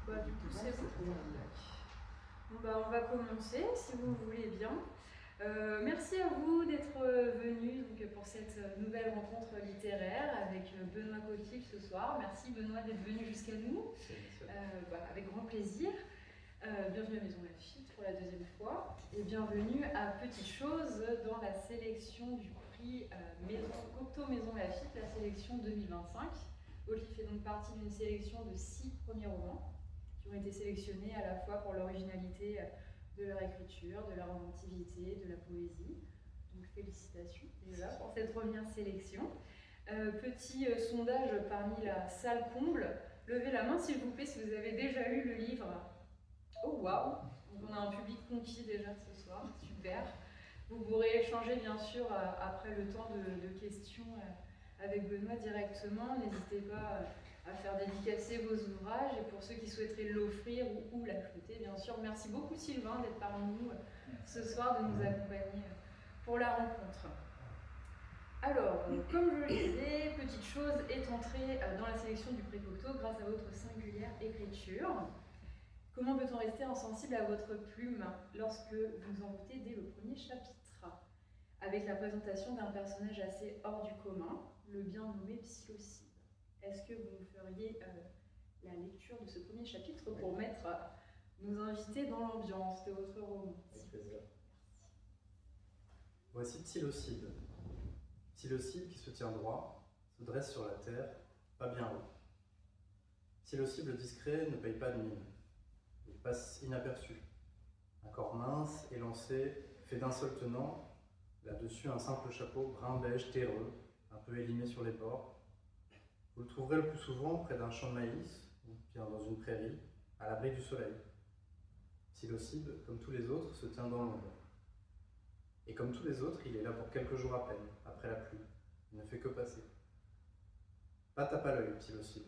Du coup, c'est bon. Bon, on va commencer, si vous voulez bien. Merci à vous d'être venus pour cette nouvelle rencontre littéraire avec Benoît Coquille ce soir. Merci Benoît d'être venu jusqu'à nous, avec grand plaisir. Bienvenue à Maison Lafitte pour la deuxième fois et bienvenue à Petite Chose dans la sélection du prix Cocteau Maison Lafitte, la sélection 2025. Olive fait donc partie d'une sélection de 6 premiers romans qui ont été sélectionnés à la fois pour l'originalité de leur écriture, de leur inventivité, de la poésie. Donc félicitations déjà pour cette première sélection. Petit sondage parmi la salle comble. Levez la main s'il vous plaît si vous avez déjà lu le livre. Oh waouh! Donc on a un public conquis déjà ce soir, super. Vous pourrez échanger bien sûr après le temps de questions avec Benoît directement. N'hésitez pas à faire dédicacer vos ouvrages et pour ceux qui souhaiteraient l'offrir ou l'acheter bien sûr. Merci beaucoup Sylvain d'être parmi nous ce soir, de nous accompagner pour la rencontre. Alors, comme je le disais, Petite Chose est entrée dans la sélection du prix Cocteau grâce à votre singulière écriture. Comment peut-on rester insensible à votre plume lorsque vous en goûtez dès le premier chapitre, avec la présentation d'un personnage assez hors du commun, le bien nommé Psilocybe? Est-ce que vous me feriez la lecture de ce premier chapitre pour mettre nos invités dans l'ambiance de votre roman? Avec plaisir. Voici Psilocybe. Psilocybe qui se tient droit, se dresse sur la terre, pas bien haut. Psilocybe le discret ne paye pas de mine. Il passe inaperçu. Un corps mince, élancé, fait d'un seul tenant, là-dessus un simple chapeau brun beige terreux, un peu élimé sur les bords. Vous le trouverez le plus souvent près d'un champ de maïs, ou bien dans une prairie, à l'abri du soleil. Psilocybe, comme tous les autres, se tient dans l'ombre. Et comme tous les autres, il est là pour quelques jours à peine, après la pluie. Il ne fait que passer. Pas tape à l'œil, Psilocybe.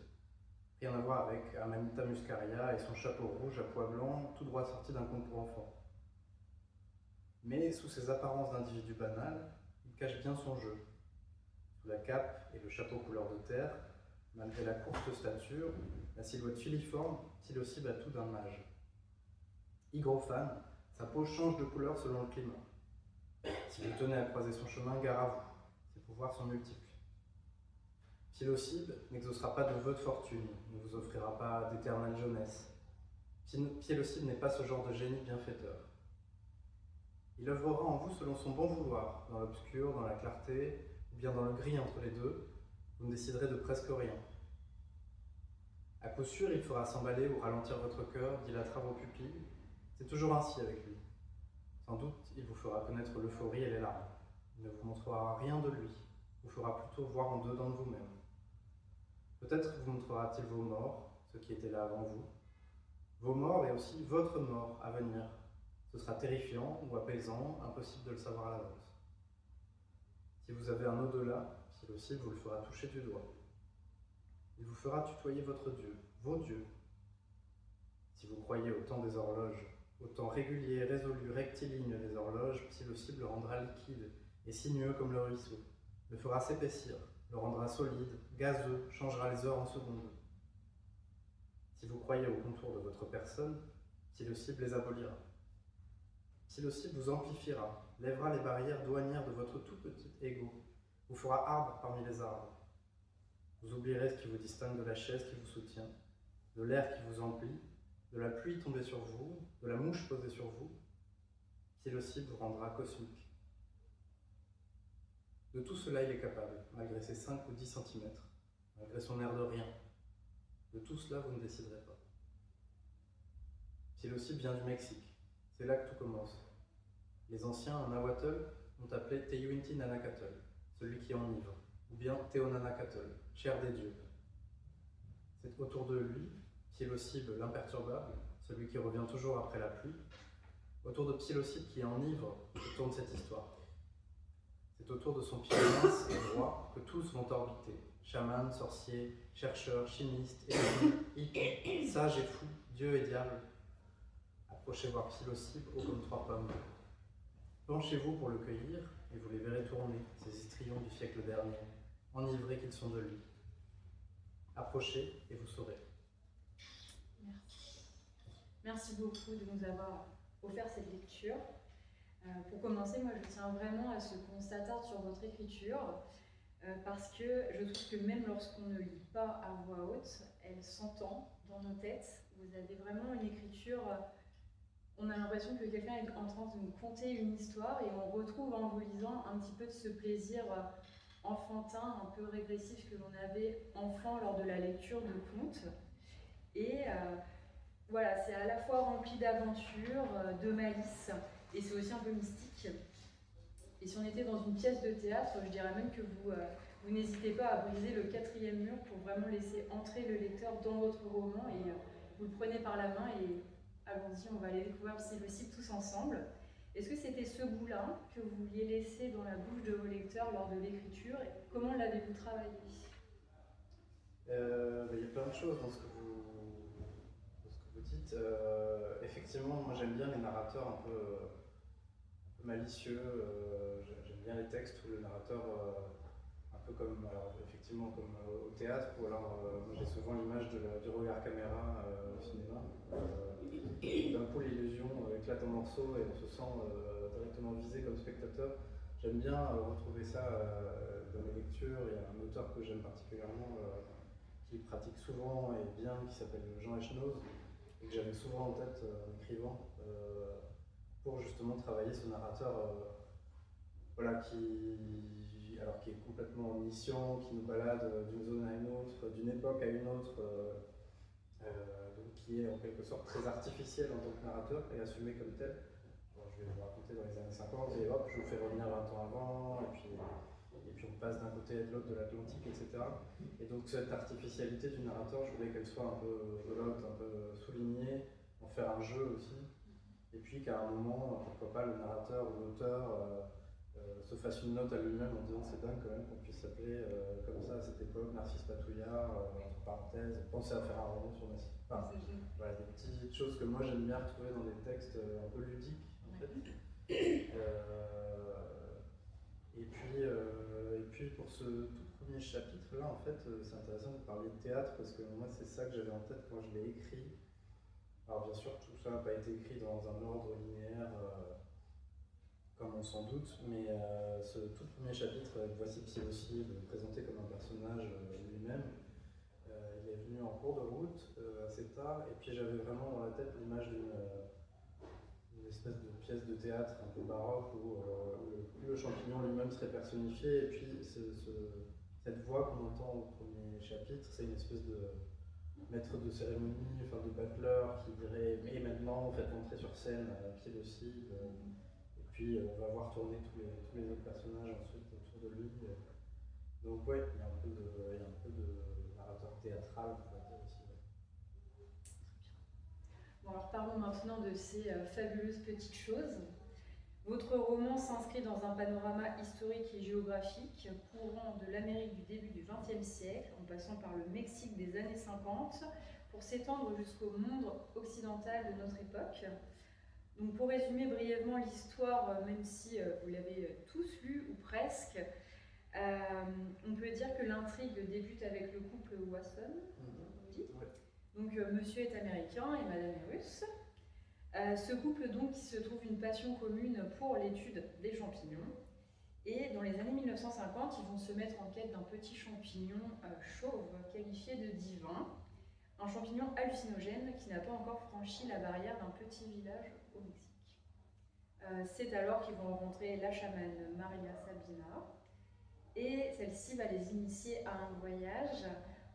Rien à voir avec Amanita muscaria et son chapeau rouge à pois blancs, tout droit sorti d'un conte pour enfants. Mais sous ses apparences d'individu banal, il cache bien son jeu. Sous la cape et le chapeau couleur de terre, malgré la courte stature, la silhouette filiforme, Psilocybe a tout d'un mage. Hygrophane, sa peau change de couleur selon le climat. Si vous tenez à croiser son chemin, gare à vous, ses pouvoirs sont multiples. Psilocybe n'exaucera pas de vœux de fortune, ne vous offrira pas d'éternelle jeunesse. Psilocybe n'est pas ce genre de génie bienfaiteur. Il œuvrera en vous selon son bon vouloir, dans l'obscur, dans la clarté, ou bien dans le gris entre les deux, vous ne déciderez de presque rien. À coup sûr, il fera s'emballer ou ralentir votre cœur, dilatera vos pupilles. C'est toujours ainsi avec lui. Sans doute, il vous fera connaître l'euphorie et les larmes. Il ne vous montrera rien de lui, vous fera plutôt voir en dedans de vous-même. Peut-être vous montrera-t-il vos morts, ceux qui étaient là avant vous, vos morts et aussi votre mort à venir. Ce sera terrifiant ou apaisant, impossible de le savoir à l'avance. Si vous avez un au-delà, Psilocybe vous le fera toucher du doigt. Il vous fera tutoyer votre Dieu, vos dieux. Si vous croyez au temps des horloges, au temps régulier, résolu, rectiligne des horloges, Psilocybe le rendra liquide et sinueux comme le ruisseau, le fera s'épaissir, le rendra solide, gazeux, changera les heures en secondes. Si vous croyez au contour de votre personne, Psilocybe les abolira. Psilocybe vous amplifiera, lèvera les barrières douanières de votre tout petit ego, vous fera arbre parmi les arbres. Vous oublierez ce qui vous distingue de la chaise qui vous soutient, de l'air qui vous emplit, de la pluie tombée sur vous, de la mouche posée sur vous. Psilocybe vous rendra cosmique. De tout cela, il est capable, malgré ses 5 ou 10 cm, malgré son air de rien. De tout cela, vous ne déciderez pas. Psilocybe vient du Mexique. C'est là que tout commence. Les anciens, en nahuatl, l'ont appelé Tehuintinanacatl, celui qui enivre, ou bien Teonanacatl, chair des dieux. C'est autour de lui, Psilocybe l'imperturbable, celui qui revient toujours après la pluie, autour de Psilocybe qui enivre, que tourne cette histoire. C'est autour de son pied mince et droit que tous vont orbiter. Chamans, sorciers, chercheurs, chimistes, hippies, sages et fous, dieux et diables. Approchez voir Psilocybe haut comme 3 pommes. Penchez-vous pour le cueillir et vous les verrez tourner, ces histrions du siècle dernier, enivrés qu'ils sont de lui. Approchez et vous saurez. Merci. Merci beaucoup de nous avoir offert cette lecture. Pour commencer, moi je tiens vraiment à ce qu'on s'attarde sur votre écriture, parce que je trouve que même lorsqu'on ne lit pas à voix haute, elle s'entend dans nos têtes. Vous avez vraiment une écriture, on a l'impression que quelqu'un est en train de nous conter une histoire et on retrouve en vous lisant un petit peu de ce plaisir enfantin, un peu régressif que l'on avait enfant lors de la lecture de contes. Et voilà, c'est à la fois rempli d'aventures, de malice, et c'est aussi un peu mystique. Et si on était dans une pièce de théâtre, je dirais même que vous n'hésitez pas à briser le 4e mur pour vraiment laisser entrer le lecteur dans votre roman, et vous le prenez par la main et allons-y, on va aller découvrir si possible tous ensemble. Est-ce que c'était ce goût-là que vous vouliez laisser dans la bouche de vos lecteurs lors de l'écriture, et comment l'avez-vous travaillé? Il y a plein de choses dans ce que vous dites. Effectivement, moi j'aime bien les narrateurs un peu malicieux. J'aime bien les textes où le narrateur, un peu comme, alors, effectivement, comme au théâtre, ou alors moi j'ai souvent l'image du regard caméra au cinéma. D'un coup l'illusion éclate en morceaux et on se sent directement visé comme spectateur. J'aime bien retrouver ça dans mes lectures. Il y a un auteur que j'aime particulièrement, qui pratique souvent et bien, qui s'appelle Jean Echenoz, et que j'avais souvent en tête en écrivant, pour justement travailler ce narrateur voilà, qui est complètement omniscient, qui nous balade d'une zone à une autre, d'une époque à une autre, donc qui est en quelque sorte très artificiel en tant que narrateur et assumé comme tel. Bon, je vais vous raconter dans les années 50 et hop, je vous fais revenir 20 ans avant, et puis on passe d'un côté à de l'autre de l'Atlantique, etc. Et donc cette artificialité du narrateur, je voulais qu'elle soit un peu rigolote, un peu soulignée, en faire un jeu aussi. Et puis qu'à un moment, pourquoi pas, le narrateur ou l'auteur se fasse une note à lui-même en disant c'est dingue quand même qu'on puisse s'appeler comme ça à cette époque, Narcisse Patouillard, entre parenthèses, penser à faire un roman sur Narcisse. Enfin, voilà, des petites choses que moi j'aime bien retrouver dans des textes un peu ludiques en fait. Et puis pour ce tout premier chapitre là, en fait, c'est intéressant de parler de théâtre parce que moi c'est ça que j'avais en tête quand je l'ai écrit. Alors bien sûr, tout ça n'a pas été écrit dans un ordre linéaire, comme on s'en doute, mais ce tout premier chapitre, Voici Psilocybes, présenté comme un personnage lui-même, il est venu en cours de route, assez tard, et puis j'avais vraiment dans la tête l'image d'une espèce de pièce de théâtre un peu baroque où le champignon lui-même serait personnifié, et puis cette voix qu'on entend au premier chapitre, c'est une espèce de maître de cérémonie, enfin de battleur, qui dirait « et maintenant, faites entrer sur scène Psilocybes ». Et puis on va voir tourner tous les autres personnages ensuite autour de lui. Donc ouais, il y a un peu de narrateur théâtral, on va dire aussi. Ouais. Bon, alors parlons maintenant de ces fabuleuses petites choses. Votre roman s'inscrit dans un panorama historique et géographique courant de l'Amérique du début du XXe siècle, en passant par le Mexique des années 50, pour s'étendre jusqu'au monde occidental de notre époque. Donc pour résumer brièvement l'histoire, même si vous l'avez tous lu ou presque, on peut dire que l'intrigue débute avec le couple Wasson, on dit. Donc monsieur est américain et madame est russe. Ce couple donc qui se trouve une passion commune pour l'étude des champignons. Et dans les années 1950, ils vont se mettre en quête d'un petit champignon chauve qualifié de divin. Un champignon hallucinogène qui n'a pas encore franchi la barrière d'un petit village au Mexique. C'est alors qu'ils vont rencontrer la chamane Maria Sabina. Et celle-ci va les initier à un voyage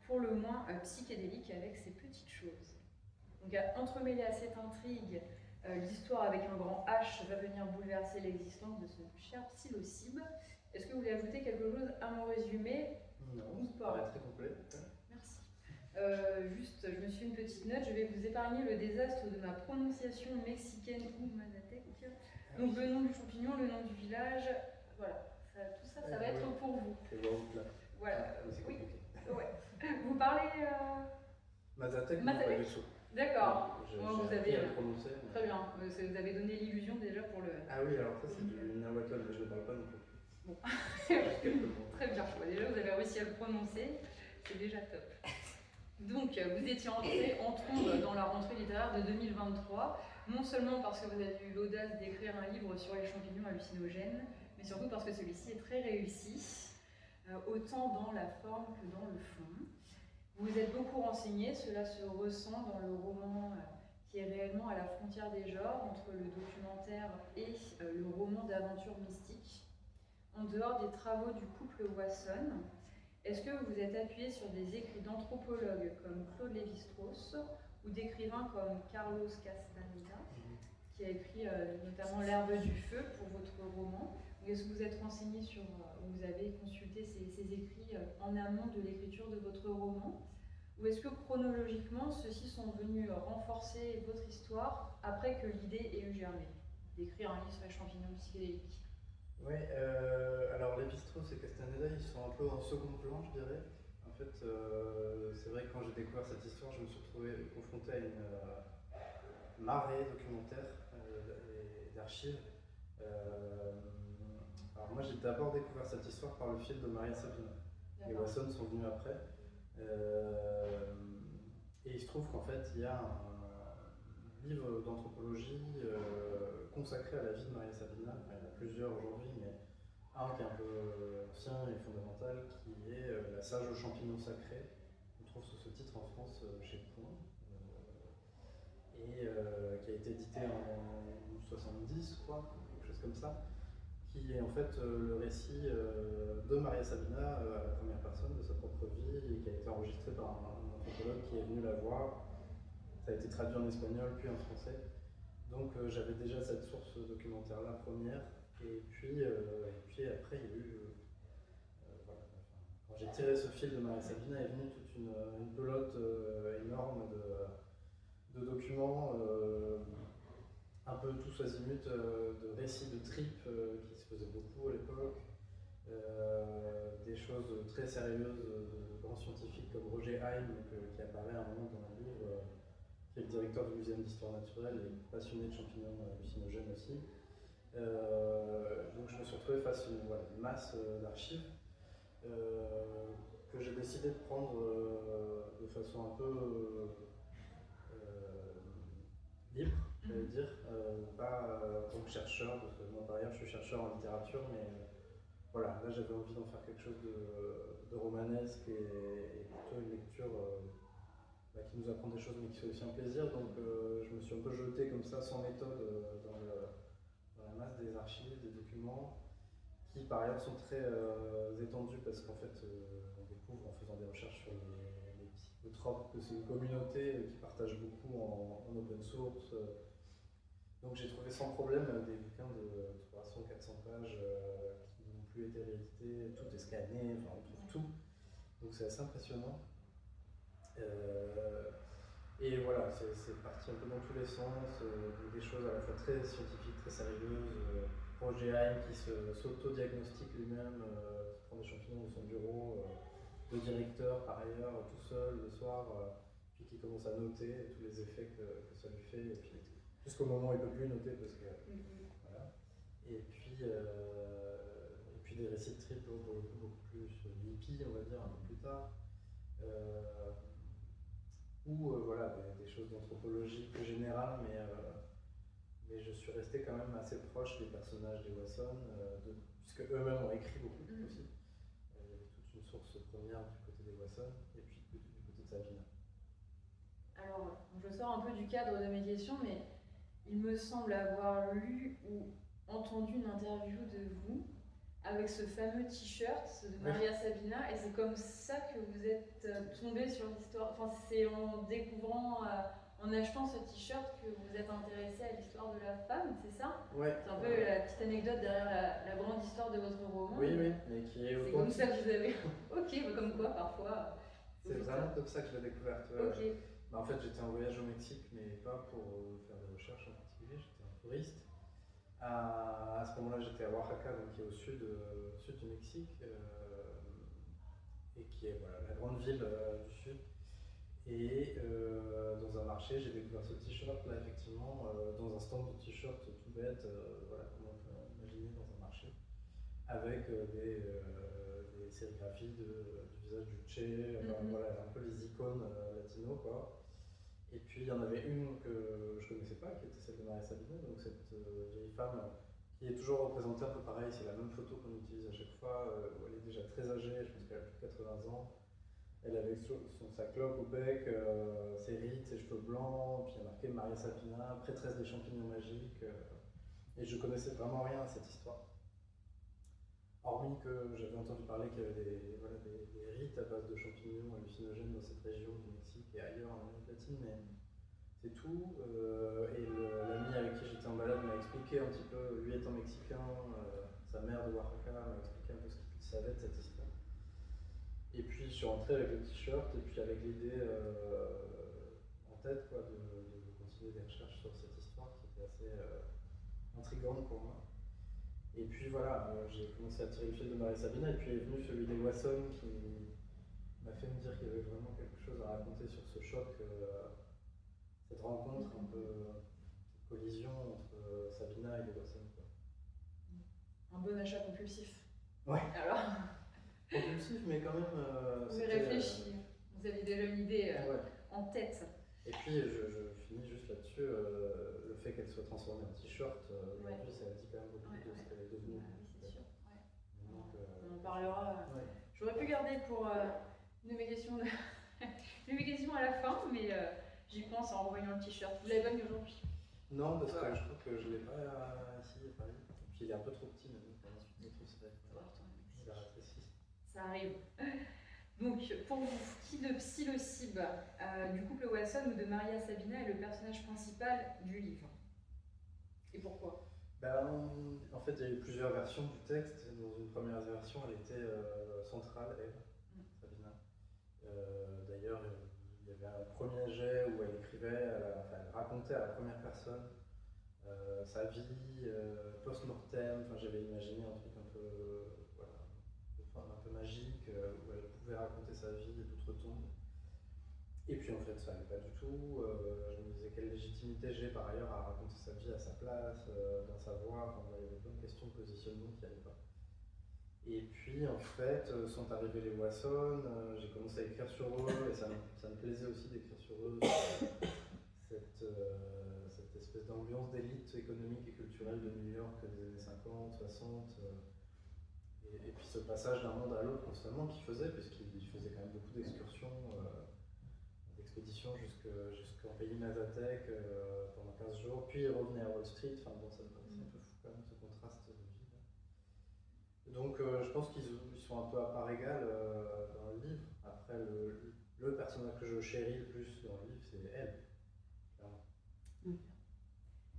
pour le moins psychédélique avec ces petites choses. Donc entremêlé à cette intrigue, l'histoire avec un grand H va venir bouleverser l'existence de ce cher psilocybe. Est-ce que vous voulez ajouter quelque chose à mon résumé? Non, ça paraît très complet. Merci. Juste, je me suis une petite note, je vais vous épargner le désastre de ma prononciation mexicaine ou mazatèque. Donc le nom du champignon, le nom du village, voilà, tout ça, ça va être pour vous. Voilà, oui. Ouais. Vous parlez mazatèque? Mazatèque. D'accord. Vous avez à le prononcer. Mais... Très bien. Vous avez donné l'illusion déjà pour le. Ah oui, alors ça c'est du nahuatl, mais je ne parle pas non plus. Bon. Très bien. Déjà, vous avez réussi à le prononcer. C'est déjà top. Donc, vous étiez entré en trombe dans la rentrée littéraire de 2023, non seulement parce que vous avez eu l'audace d'écrire un livre sur les champignons hallucinogènes, mais surtout parce que celui-ci est très réussi, autant dans la forme que dans le fond. Vous vous êtes beaucoup renseigné, cela se ressent dans le roman qui est réellement à la frontière des genres, entre le documentaire et le roman d'aventure mystique. En dehors des travaux du couple Wasson, est-ce que vous vous êtes appuyé sur des écrits d'anthropologues comme Claude Lévi-Strauss ou d'écrivains comme Carlos Castaneda, qui a écrit notamment L'herbe du feu pour votre roman? Ou est-ce que vous êtes renseigné sur, ou vous avez consulté ces écrits en amont de l'écriture de votre roman? Ou est-ce que chronologiquement, ceux-ci sont venus renforcer votre histoire après que l'idée ait eu germé d'écrire un livre sur les champignons psychédéliques? Oui, alors Lévi-Strauss et Castaneda, ils sont un peu en second plan, je dirais. En fait, c'est vrai que quand j'ai découvert cette histoire, je me suis retrouvé confronté à une marée documentaire et d'archives. Alors moi, j'ai d'abord découvert cette histoire par le film de Maria Sabina. Les Wasson sont venus après. Et il se trouve qu'en fait, il y a un livre d'anthropologie consacré à la vie de Maria Sabina. Enfin, il y en a plusieurs aujourd'hui, mais un qui est un peu ancien et fondamental, qui est La sage aux champignons sacrés. On trouve sous ce titre en France chez Point, et qui a été édité en 70, je crois, quelque chose comme ça, qui est en fait le récit de Maria Sabina à la première personne de sa propre vie, et qui a été enregistré par un anthropologue qui est venu la voir. Ça a été traduit en espagnol puis en français. Donc j'avais déjà cette source documentaire-là première, et puis après il y a eu... voilà. Quand j'ai tiré ce fil de Maria Sabina, est venue toute une pelote énorme de documents, un peu tous azimuts, de récits de tripes qui se faisaient beaucoup à l'époque, des choses très sérieuses de grands scientifiques comme Roger Haim, qui apparaît à un moment dans un livre, qui est le directeur du Muséum d'histoire naturelle et passionné de champignons hallucinogènes aussi. Donc je me suis retrouvé face à une masse d'archives que j'ai décidé de prendre de façon un peu libre, j'allais dire, pas en tant que chercheur, parce que moi par ailleurs je suis chercheur en littérature, mais voilà, là j'avais envie d'en faire quelque chose de romanesque et plutôt une lecture qui nous apprend des choses mais qui fait aussi un plaisir, donc je me suis un peu jeté comme ça sans méthode dans la masse des archives, des documents, qui par ailleurs sont très étendus parce qu'en fait on découvre en faisant des recherches sur les psychotropes que c'est une communauté qui partage beaucoup en open source. Donc j'ai trouvé sans problème des bouquins de 300-400 pages qui n'ont plus été réédités, tout est scanné, enfin on trouve tout. Donc c'est assez impressionnant. Et voilà, c'est parti un peu dans tous les sens, des choses à la fois très scientifiques, très sérieuses. Roger Haim qui s'auto-diagnostique lui-même, qui prend des champignons dans son bureau, le directeur par ailleurs, tout seul le soir, puis qui commence à noter tous les effets que ça lui fait, et puis jusqu'au moment où il ne peut plus noter parce que voilà. Et puis des récits de trip beaucoup plus hippies, on va dire, un peu plus tard. Ou voilà, des choses d'anthropologie plus générales, mais je suis resté quand même assez proche des personnages des Wasson, puisque eux-mêmes ont écrit beaucoup aussi. Il y avait toute une source première du côté des Wasson, et puis du côté de Sabina. Alors, je sors un peu du cadre de mes questions, mais il me semble avoir lu ou entendu une interview de vous avec ce fameux t-shirt de Maria Sabina, et c'est comme ça que vous êtes tombé sur l'histoire. Enfin, c'est en découvrant, en achetant ce t-shirt que vous êtes intéressé à l'histoire de la femme, c'est ça? Ouais. C'est un peu la petite anecdote derrière la grande histoire de votre roman. Oui, mais qui est c'est comme ça que vous avez. Ok, comme quoi parfois. C'est vraiment comme ça que je l'ai découverte. Ok. En fait, j'étais en voyage au Mexique, mais pas pour faire des recherches en particulier, j'étais un touriste. À ce moment-là, j'étais à Oaxaca, donc qui est au sud du Mexique, et qui est voilà, la grande ville du sud. Et dans un marché, j'ai découvert ce t-shirt là, effectivement, dans un stand de t-shirt tout bête, voilà, comme on peut imaginer dans un marché. avec des sérigraphies du visage du Che, voilà, un peu les icônes latino, quoi. Et puis il y en avait une que je connaissais pas, qui était celle de Maria Sabina, donc cette vieille femme qui est toujours représentée un peu pareil, c'est la même photo qu'on utilise à chaque fois, où elle est déjà très âgée, je pense qu'elle a plus de 80 ans. Elle avait sa clope au bec, ses rides, ses cheveux blancs, puis il y a marqué Maria Sabina, prêtresse des champignons magiques. Et je connaissais vraiment rien à cette histoire. Hormis que j'avais entendu parler qu'il y avait des rites à base de champignons hallucinogènes dans cette région du Mexique et ailleurs en Amérique latine, mais c'est tout. Et l'ami avec qui j'étais en balade m'a expliqué un petit peu, lui étant mexicain, sa mère de Oaxaca m'a expliqué un peu ce qu'il savait de cette histoire. Et puis je suis rentré avec le t-shirt et puis avec l'idée en tête quoi, de continuer des recherches sur cette histoire qui était assez intrigante pour moi. Et puis voilà, j'ai commencé à tirer le fil de Maria Sabina et puis est venu celui des Wasson qui m'a fait me dire qu'il y avait vraiment quelque chose à raconter sur ce choc, cette rencontre, un peu cette collision entre Sabina et les Wasson. Un bon achat compulsif. Ouais. Alors compulsif, mais quand même. Vous avez réfléchi, vous aviez déjà une idée en tête. Et puis je finis juste là-dessus, le fait qu'elle soit transformée en t-shirt, aujourd'hui ça dit quand même beaucoup de ce qu'elle est devenue. Oui, c'est sûr. Donc, on en parlera. J'aurais pu garder pour une de mes questions, à la fin, mais j'y pense en revoyant le t-shirt. Vous l'avez pas mis aujourd'hui? Non, parce que je crois que je ne l'ai pas ici à Paris. Et puis il est un peu trop petit maintenant pour ensuite le transférer. Il a rétréci. Ça arrive. Donc, pour vous, qui de Psilocybe, du couple Watson ou de Maria Sabina est le personnage principal du livre? Et pourquoi? En fait, il y a eu plusieurs versions du texte. Dans une première version, elle était centrale, elle, Sabina. D'ailleurs, il y avait un premier jet où elle écrivait, elle racontait à la première personne sa vie, post-mortem. J'avais imaginé un truc un peu, un peu magique, où elle pouvait raconter sa vie et d'outre-tombe. Et puis en fait, ça n'allait pas du tout. Je me disais quelle légitimité j'ai par ailleurs à raconter sa vie à sa place, dans sa voix. Il y avait plein de questions de positionnement qui n'allaient pas. Et puis en fait, sont arrivés les Wasson, j'ai commencé à écrire sur eux, et ça me plaisait aussi d'écrire sur eux, cette espèce d'ambiance d'élite économique et culturelle de New York des années 50, 60. Et puis ce passage d'un monde à l'autre constamment qu'il faisait, puisqu'il faisait quand même beaucoup d'excursions, d'expéditions jusqu'en pays Mazatec pendant 15 jours, puis il revenait à Wall Street. Ça me paraissait un peu fou quand même ce contraste de vie. Donc je pense qu'ils sont un peu à part égale dans le livre. Après, le personnage que je chéris le plus dans le livre, c'est elle.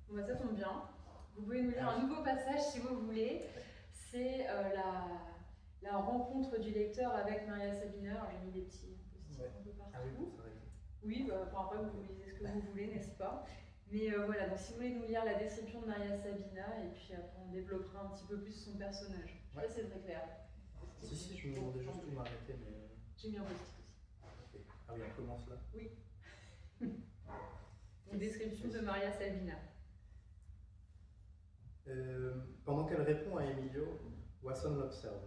Bon, ça tombe bien. Vous pouvez nous lire un nouveau passage si vous voulez. C'est la rencontre du lecteur avec Maria Sabina. Alors j'ai mis des petits post-it un peu partout. Oui, après vous lisez ce que vous voulez, n'est-ce pas? Mais voilà, donc si vous voulez nous lire la description de Maria Sabina, et puis après on développera un petit peu plus son personnage. Je sais pas si c'est très clair. Si, je me demandais juste où m'arrêter, mais... J'ai mis un post-it aussi. Okay. Ah oui, on commence là? Oui. Une description de Maria Sabina. Pendant qu'elle répond à Emilio, Wasson l'observe.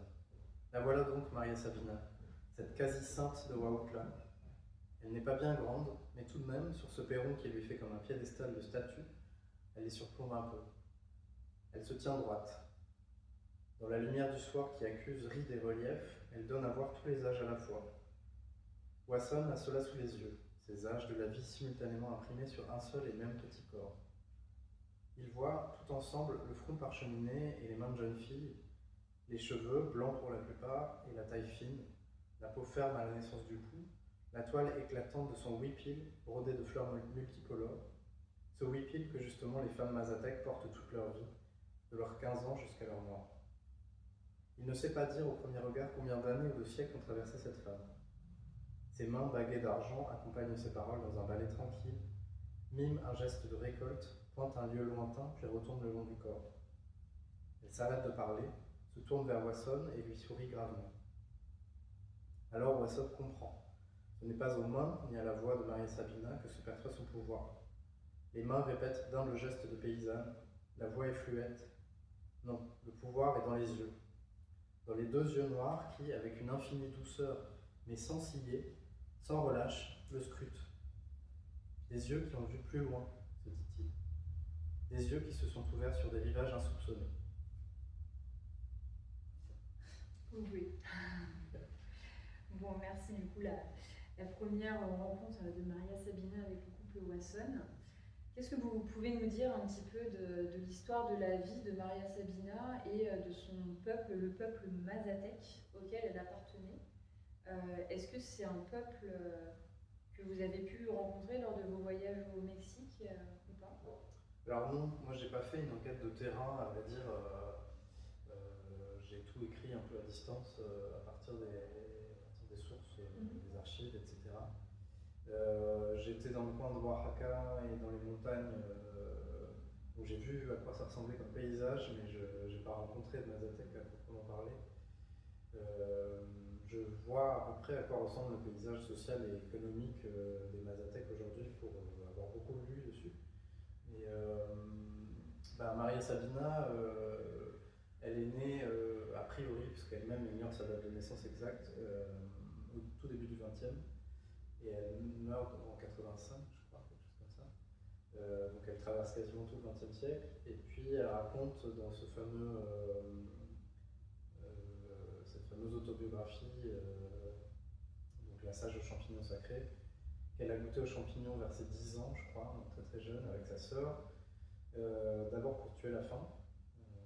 La voilà donc Maria Sabina, cette quasi-sainte de Huautla. Elle n'est pas bien grande, mais tout de même, sur ce perron qui lui fait comme un piédestal de statue, elle les surplombe un peu. Elle se tient droite. Dans la lumière du soir qui accuse rides et reliefs, elle donne à voir tous les âges à la fois. Wasson a cela sous les yeux, ces âges de la vie simultanément imprimés sur un seul et même petit corps. Il voit, tout ensemble, le front parcheminé et les mains de jeune fille, les cheveux, blancs pour la plupart, et la taille fine, la peau ferme à la naissance du cou, la toile éclatante de son huipil, brodée de fleurs multicolores, ce huipil que justement les femmes mazatèques portent toute leur vie, de leurs 15 ans jusqu'à leur mort. Il ne sait pas dire au premier regard combien d'années ou de siècles ont traversé cette femme. Ses mains baguées d'argent accompagnent ses paroles dans un ballet tranquille, mime un geste de récolte, pointe un lieu lointain, puis retourne le long du corps. Elle s'arrête de parler, se tourne vers Wasson et lui sourit gravement. Alors Wasson comprend. Ce n'est pas aux mains ni à la voix de Maria Sabina que se perçoit son pouvoir. Les mains répètent d'humbles gestes de paysanne, la voix est fluette. Non, le pouvoir est dans les yeux. dans les deux yeux noirs qui, avec une infinie douceur, mais sans ciller, sans relâche, le scrutent. Des yeux qui ont vu plus loin, se dit-il. Des yeux qui se sont ouverts sur des rivages insoupçonnés. Oui. Bon, merci. Du coup, la première rencontre de Maria Sabina avec le couple Wasson. Qu'est-ce que vous pouvez nous dire un petit peu de l'histoire de la vie de Maria Sabina et de son peuple, le peuple Mazatèque auquel elle appartenait? Est-ce que c'est un peuple que vous avez pu rencontrer lors de vos voyages au Mexique ou pas? Alors non, moi j'ai pas fait une enquête de terrain, à vrai dire. J'ai tout écrit un peu à distance à partir des sources, des archives, etc. J'étais dans le coin de Oaxaca et dans les montagnes où j'ai vu à quoi ça ressemblait comme paysage, mais je n'ai pas rencontré de Mazatèque à proprement parler. Je vois à peu près à quoi ressemble le paysage social et économique des Mazatèques aujourd'hui pour avoir beaucoup lu dessus. Et Maria Sabina, elle est née a priori, puisqu'elle-même ignore sa date de naissance exacte, au tout début du XXe, et elle meurt en 85, je crois, quelque chose comme ça. Donc elle traverse quasiment tout le XXe siècle, et puis elle raconte dans cette fameuse autobiographie, donc La sage aux champignons sacrés, qu'elle a goûté aux champignons vers ses 10 ans, je crois, donc très très jeune, avec sa sœur, d'abord pour tuer la faim,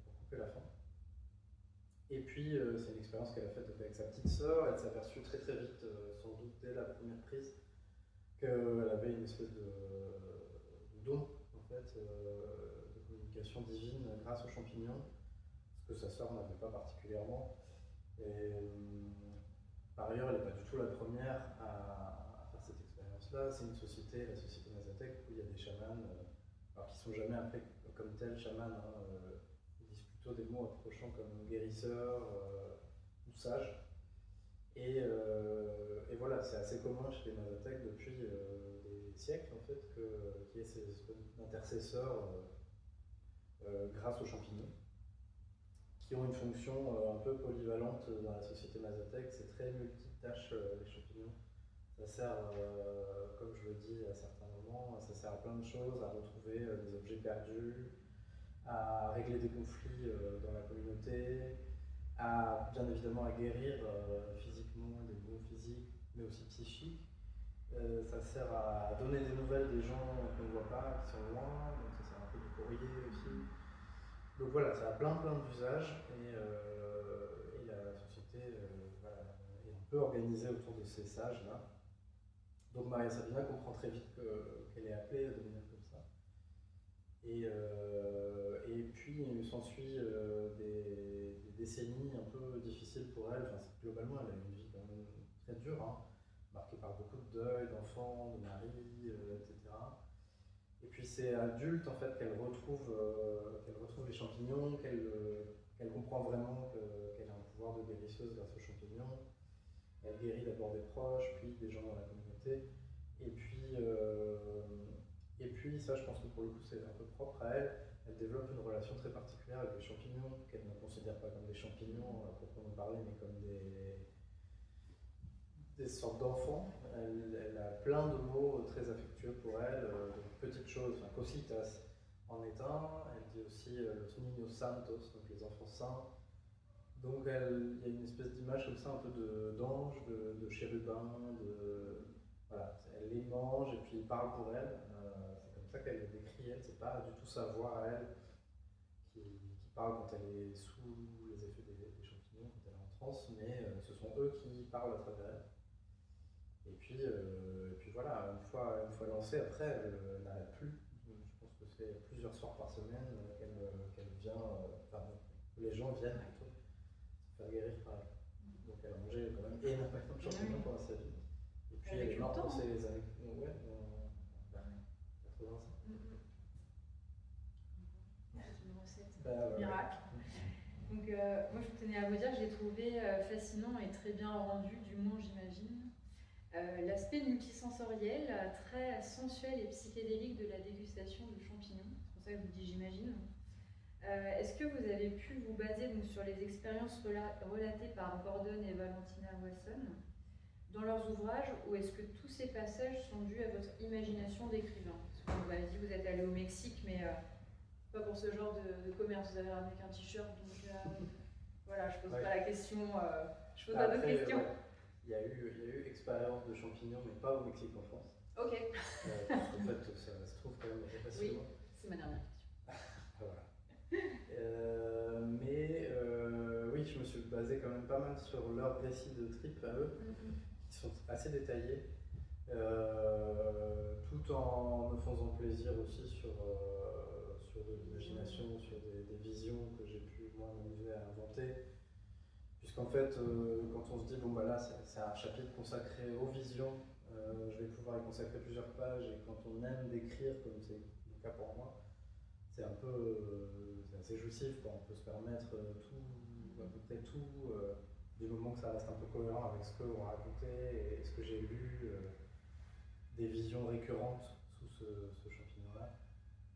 pour couper la faim. Et puis c'est une expérience qu'elle a faite avec sa petite sœur. Elle s'est aperçue très très vite, sans doute dès la première prise, qu'elle avait une espèce de don en fait, de communication divine grâce aux champignons, ce que sa sœur n'avait pas particulièrement. Et par ailleurs, elle n'est pas du tout la première à faire cette expérience-là. C'est une société, la société Mazatèque, où il y a des chamans, alors qui ne sont jamais appelés comme tels chamans, ils disent plutôt des mots approchant comme guérisseur ou sage. Et voilà, c'est assez commun chez les Mazatèques depuis des siècles en fait, qu'il y ait ces espèces d'intercesseurs grâce aux champignons, qui ont une fonction un peu polyvalente dans la société mazatèque. C'est très multitâche les champignons. Ça sert, comme je le dis à certains moments, ça sert à plein de choses, à retrouver des objets perdus, à régler des conflits dans la communauté, bien évidemment à guérir physiquement des maux physiques, mais aussi psychiques. Ça sert à donner des nouvelles des gens qu'on ne voit pas, qui sont loin, donc ça sert un peu de courrier aussi. Donc voilà, ça a plein d'usages et la société voilà, est un peu organisée autour de ces sages-là. Donc Maria Sabina comprend très vite qu'elle est appelée à devenir comme ça. Et puis il s'ensuit des décennies un peu difficiles pour elle. Enfin, globalement, elle a une vie quand même très dure, hein, marquée par beaucoup de deuil d'enfants, de mari, etc. Et puis c'est adulte en fait qu'elle retrouve les champignons, qu'elle comprend vraiment qu'elle a un pouvoir de guérisseuse grâce aux champignons. Elle guérit d'abord des proches, puis des gens dans la communauté. Et puis ça, je pense que pour le coup, c'est un peu propre à elle. Elle développe une relation très particulière avec les champignons, qu'elle ne considère pas comme des champignons à proprement parler, mais comme des sortes d'enfants. Elle a plein de mots très affectueux pour elle, de petites choses, enfin, cositas en est un. Elle dit aussi los niños santos, donc les enfants saints. Donc il y a une espèce d'image comme ça, un peu d'ange, de chérubin, voilà, elle les mange et puis il parle pour elle. C'est comme ça qu'elle les décrit, elle. C'est pas du tout sa voix à elle qui parle quand elle est sous les effets des champignons, quand elle est en transe, mais ce sont eux qui parlent à travers elle. Et puis voilà, une fois lancée, après, elle n'arrête plus. Je pense que c'est plusieurs soirs par semaine qu'elle vient, les gens viennent plutôt se faire guérir par elle. Donc elle a mangé quand même énormément de champignons pendant sa vie. Et puis elle est morte dans ces années. Ouais, en 85. C'est une recette miracle. Donc moi je tenais à vous dire que j'ai trouvé fascinant et très bien rendu, du moins j'imagine, l'aspect multisensoriel, très sensuel et psychédélique de la dégustation de champignons. C'est pour ça que je vous dis j'imagine. Est-ce que vous avez pu vous baser donc, sur les expériences relatées par Gordon et Valentina Wasson dans leurs ouvrages, ou est-ce que tous ces passages sont dus à votre imagination d'écrivain? Parce que vous m'avez dit que vous êtes allé au Mexique, mais pas pour ce genre de commerce. Vous avez ramené qu'un t-shirt, donc voilà, je pose pas la question. Je pose pas d'autres questions. Ouais. Il y a eu expérience de champignons, mais pas au Mexique, en France. Ok. Parce qu'en fait, ça se trouve quand même assez facilement. Oui, c'est ma dernière question. Voilà. Oui, je me suis basé quand même pas mal sur leurs récits de trip à eux, qui sont assez détaillés, tout en me faisant plaisir aussi sur de l'imagination, sur des visions que j'ai pu moi m'amuser à inventer. Puisqu'en fait, quand on se dit, bon bah là c'est un chapitre consacré aux visions, je vais pouvoir y consacrer plusieurs pages, et quand on aime décrire, comme c'est le cas pour moi, c'est un peu c'est assez jouissif, quoi. On peut se permettre tout, à peu près tout, du moment que ça reste un peu cohérent avec ce que l'on racontait et ce que j'ai lu, des visions récurrentes sous ce champignon-là.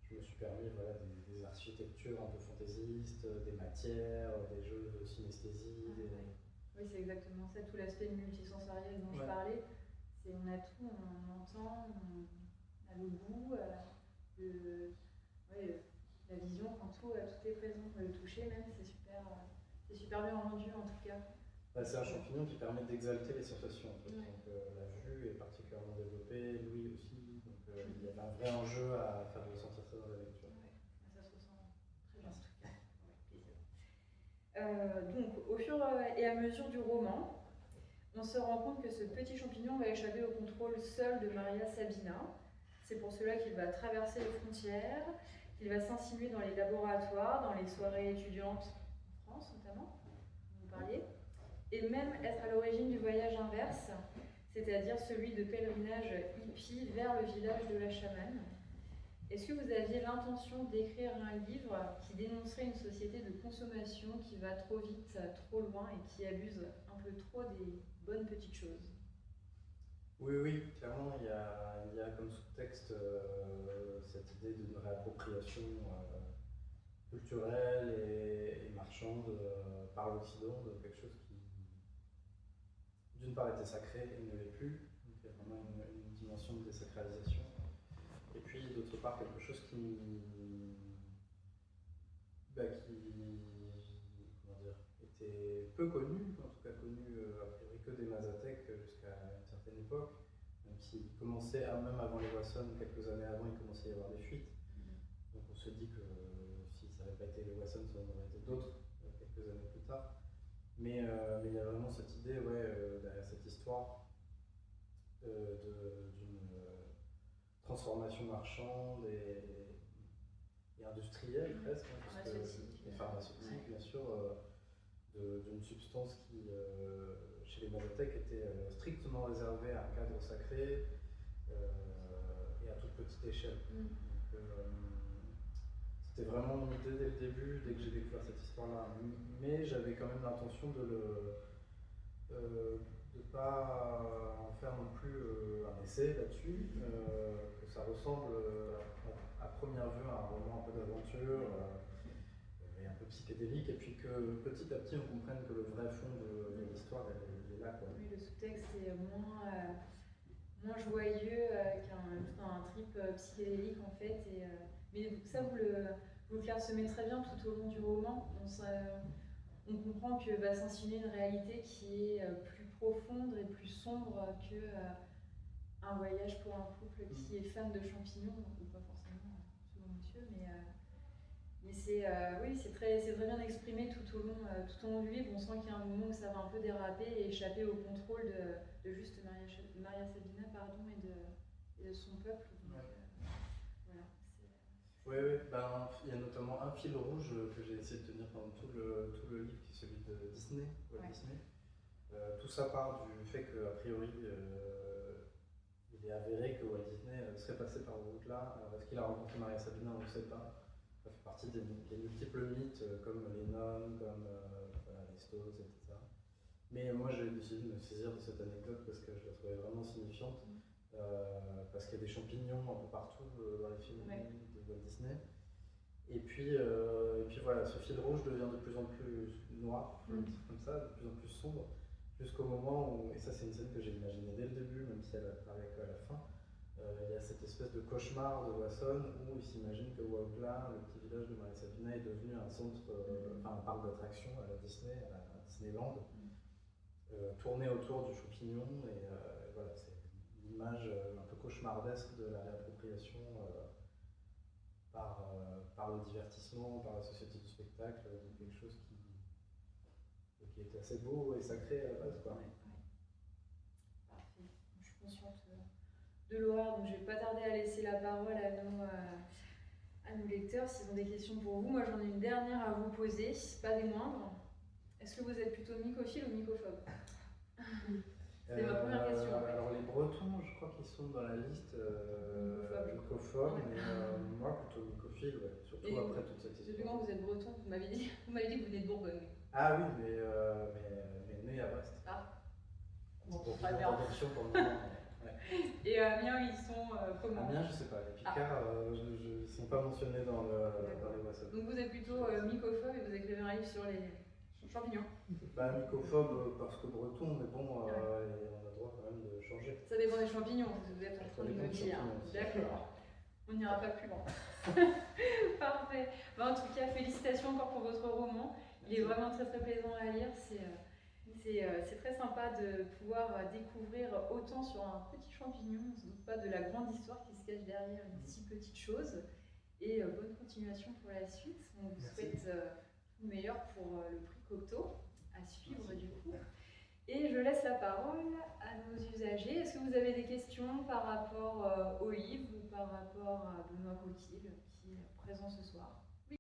Je me suis permis des architectures un peu fantaisistes, des matières, des jeux de synesthésie. Oui, c'est exactement ça, tout l'aspect multisensoriel dont je parlais. On a tout, on entend, on a le goût, la vision, quand tout est présent, le toucher même, c'est super bien rendu en tout cas. C'est un champignon qui permet d'exalter les sensations. En fait. Donc, la vue est particulièrement développée, l'ouïe aussi. Donc il y a un vrai enjeu à faire ressentir ça dans la lecture. Ça se ressent très bien en tout cas. Donc au fur et à mesure du roman, on se rend compte que ce petit champignon va échapper au contrôle seul de Maria Sabina. C'est pour cela qu'il va traverser les frontières, qu'il va s'insinuer dans les laboratoires, dans les soirées étudiantes en France notamment, dont vous parliez, et même être à l'origine du voyage inverse, c'est-à-dire celui de pèlerinage hippie vers le village de la chamane. Est-ce que vous aviez l'intention d'écrire un livre qui dénoncerait une société de consommation qui va trop vite, trop loin et qui abuse un peu trop des bonnes petites choses? Oui, clairement, il y a comme sous-texte cette idée d'une réappropriation culturelle et marchande par l'Occident de quelque chose qui, d'une part, était sacré et ne l'est plus. Donc il y a vraiment une dimension de désacralisation. Et puis, d'autre part, quelque chose qui était peu connu, en tout cas connu a priori que des Mazatèques jusqu'à une certaine époque, même s'il commençait, même avant les Wasson, quelques années avant, il commençait à y avoir des fuites. Donc on se dit que si ça n'avait pas été les Wasson, ça en aurait été d'autres quelques années plus tard. Mais il y a vraiment cette idée, derrière cette histoire d'une transformation marchande et industrielle presque, et pharmaceutique bien sûr, d'une substance qui, chez les Mazatèques, était strictement réservée à un cadre sacré et à toute petite échelle. Donc, c'était vraiment mon idée dès le début, dès que j'ai découvert cette histoire-là. Mais j'avais quand même l'intention de ne pas en faire non plus un essai là-dessus, que ça ressemble à première vue à un roman un peu d'aventure et un peu psychédélique, et puis que petit à petit on comprenne que le vrai fond de l'histoire est là. Quoi. Oui, le sous-texte est moins joyeux qu'un trip psychédélique en fait. Mais ça, vous le clairsemez très bien tout au long du roman. On comprend que va s'insinuer une réalité qui est plus profonde et plus sombre qu'un voyage pour un couple qui est fan de champignons, ou pas forcément, selon monsieur, mais c'est très bien exprimé tout au long du livre. On sent qu'il y a un moment où ça va un peu déraper et échapper au contrôle de juste Maria Sabina et de son peuple. Donc, Oui, il y a notamment un fil rouge que j'ai essayé de tenir pendant tout le livre, qui est celui de Disney, Disney. Tout ça part du fait qu'a priori, il est avéré que Walt Disney serait passé par ce route-là. Alors, est-ce qu'il a rencontré Maria Sabina? On ne sait pas. Ça fait partie des multiples mythes, comme les nonnes, comme les Stones, etc. Mais moi, j'ai décidé de me saisir de cette anecdote parce que je la trouvais vraiment signifiante. Parce qu'il y a des champignons un peu partout dans les films de Walt Disney. Et puis voilà, ce fil rouge devient de plus en plus noir, je vais le dire comme ça, de plus en plus sombre, jusqu'au moment où, et ça c'est une scène que j'ai imaginée dès le début, même si elle apparaît qu'à la fin, il y a cette espèce de cauchemar de Wasson où il s'imagine que Waukla, le petit village de Maria Sabina, est devenu un centre, enfin un parc d'attractions à la Disney, à la Disneyland, tourné autour du champignon, et voilà, c'est une image un peu cauchemardesque de la réappropriation par le divertissement, par la société du spectacle, de quelque chose qui était assez beau et sacré à la base, quoi. Parfait. Je suis consciente de l'horreur, donc je ne vais pas tarder à laisser la parole à nos lecteurs s'ils ont des questions pour vous. Moi, j'en ai une dernière à vous poser, pas des moindres. Est-ce que vous êtes plutôt mycophile ou mycophobe? C'est ma première question. Alors les Bretons, je crois qu'ils sont dans la liste mycophobes, mais moi plutôt mycophile, ouais. Surtout et après toute cette histoire. Depuis quand vous êtes breton? Vous m'avez dit que vous venez de Bourgogne. Ah oui, mais né à Brest. Ah, bon, très bien. Pour le moment, ouais. Et Amiens, ils sont comment? Amiens, je sais pas. Les Picards, ils ne sont pas mentionnés dans les Wassons. Donc vous êtes plutôt mycophobe et vous écrivez un livre sur les champignons? Bah, mycophobe parce que breton, mais bon, on a le droit quand même de changer. Ça dépend des champignons, vous êtes en train de me dire. D'accord. On n'ira pas plus loin. Parfait. Bah, en tout cas, félicitations encore pour votre roman. Il est vraiment très très plaisant à lire. C'est très sympa de pouvoir découvrir autant sur un petit champignon. On ne se doute pas de la grande histoire qui se cache derrière une si petite chose. Et bonne continuation pour la suite. On vous souhaite tout le meilleur pour le prix Cocteau à suivre du coup. Et je laisse la parole à nos usagers. Est-ce que vous avez des questions par rapport au livre ou par rapport à Benoît Coquille qui est présent ce soir?